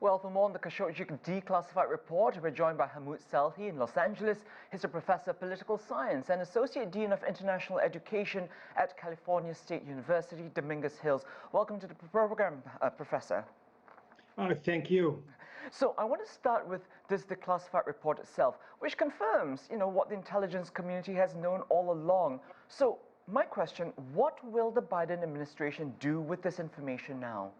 Well, for more on the Khashoggi declassified report, we're joined by Hamoud Salhi in Los Angeles. He's a professor of political science and associate dean of international education at California State University, Dominguez Hills. Welcome to the program, Professor. Thank you. So I want to start with this declassified report itself, which confirms, what the intelligence community has known all along. So my question, what will the Biden administration do with this information now?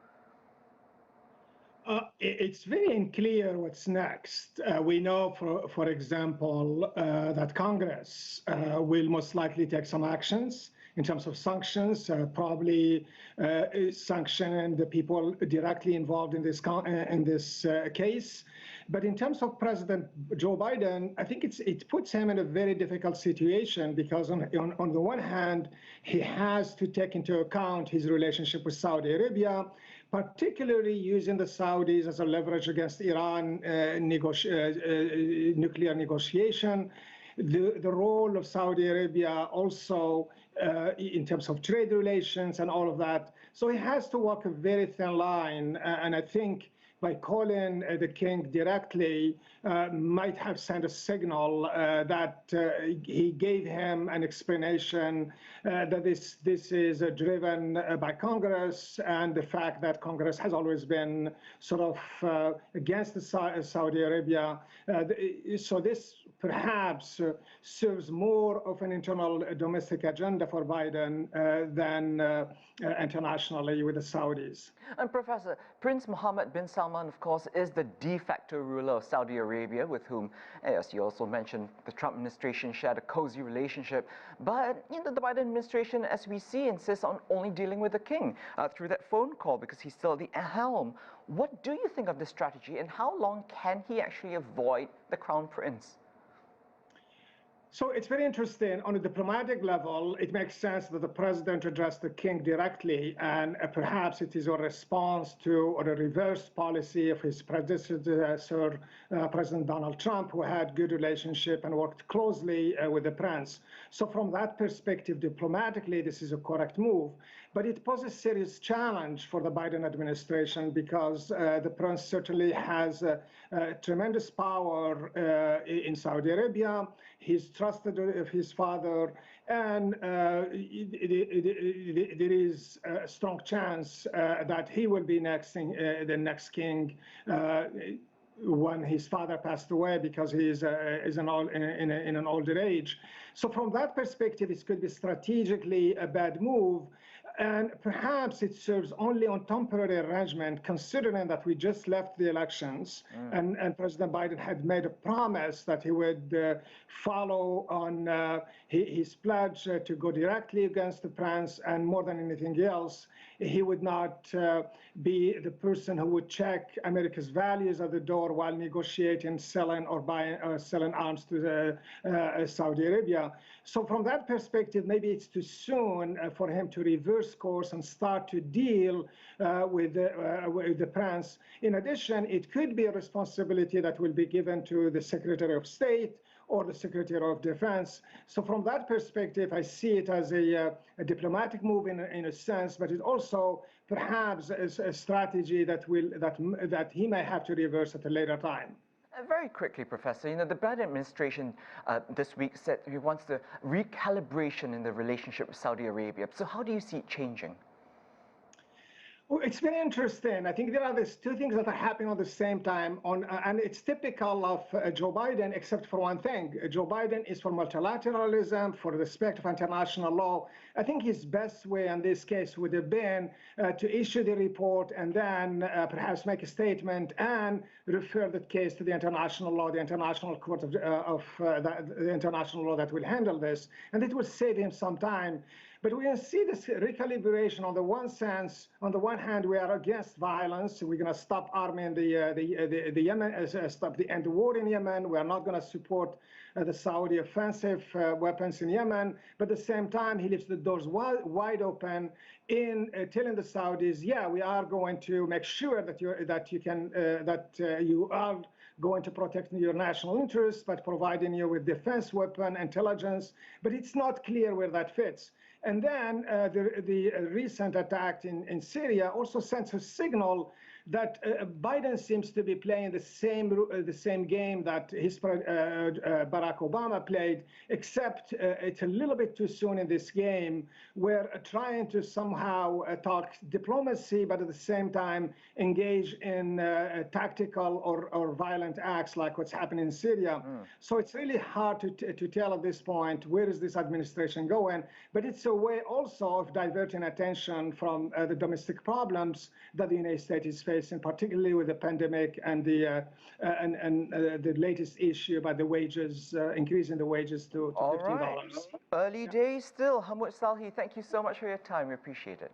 It's very unclear what's next. We know, for example, that Congress will most likely take some actions in terms of sanctions, probably sanction the people directly involved in this case. But in terms of President Joe Biden, I think it puts him in a very difficult situation because on the one hand, he has to take into account his relationship with Saudi Arabia, particularly using the Saudis as a leverage against Iran nuclear negotiation. The role of Saudi Arabia also in terms of trade relations and all of that. So he has to walk a very thin line. And I think by calling the king directly might have sent a signal that he gave him an explanation that this is driven by Congress and the fact that Congress has always been sort of against Saudi Arabia. So this perhaps serves more of an internal domestic agenda for Biden than internationally with the Saudis. And Professor, Prince Mohammed bin Salman, of course, is the de facto ruler of Saudi Arabia, with whom, as you also mentioned, the Trump administration shared a cozy relationship. But the Biden administration, as we see, insists on only dealing with the king through that phone call because he's still at the helm. What do you think of this strategy, and how long can he actually avoid the crown prince? So it's very interesting. On a diplomatic level, it makes sense that the president addressed the king directly, and perhaps it is a response to or a reverse policy of his predecessor, President Donald Trump, who had good relationship and worked closely with the prince. So from that perspective, diplomatically, this is a correct move. But it poses a serious challenge for the Biden administration because the prince certainly has tremendous power in Saudi Arabia. He's trusted of his father, and there is a strong chance that he will be the next king when his father passed away because he is in an older age. So from that perspective, it could be strategically a bad move. And perhaps it serves only on temporary arrangement, considering that we just left the elections and President Biden had made a promise that he would follow on his pledge to go directly against the prince, and more than anything else, he would not be the person who would check America's values at the door while negotiating, selling or buying or selling arms to Saudi Arabia. So from that perspective, maybe it's too soon for him to reverse course and start to deal with the prince. In addition, it could be a responsibility that will be given to the Secretary of State or the Secretary of Defense. So from that perspective, I see it as a diplomatic move in a sense, but it also perhaps is a strategy that he may have to reverse at a later time. Very quickly, Professor, the Biden administration this week said he wants the recalibration in the relationship with Saudi Arabia. So how do you see it changing? Well, it's very interesting. I think there are these two things that are happening at the same time, and it's typical of Joe Biden, except for one thing. Joe Biden is for multilateralism, for respect of international law. I think his best way in this case would have been to issue the report and then perhaps make a statement and refer the case to the international law, the international court the international law that will handle this, and it will save him some time. But we see this recalibration on the one hand, we are against violence. We're going to stop arming the Yemen, end the war in Yemen. We are not going to support the Saudi offensive weapons in Yemen. But at the same time, he leaves the doors wide open in telling the Saudis, yeah, we are going to make sure that you are going to protect your national interests, but providing you with defense weapon, intelligence. But it's not clear where that fits. And then the recent attack in Syria also sends a signal that Biden seems to be playing the same game that Barack Obama played, except it's a little bit too soon in this game. We're trying to somehow talk diplomacy, but at the same time engage in tactical or violent acts like what's happening in Syria. So it's really hard to tell at this point where is this administration going, but it's a way also of diverting attention from the domestic problems that the United States is facing, particularly with the pandemic and the latest issue about the wages, increasing the wages to $15. Early days still. Hamoud Salhi, thank you so much for your time. We appreciate it.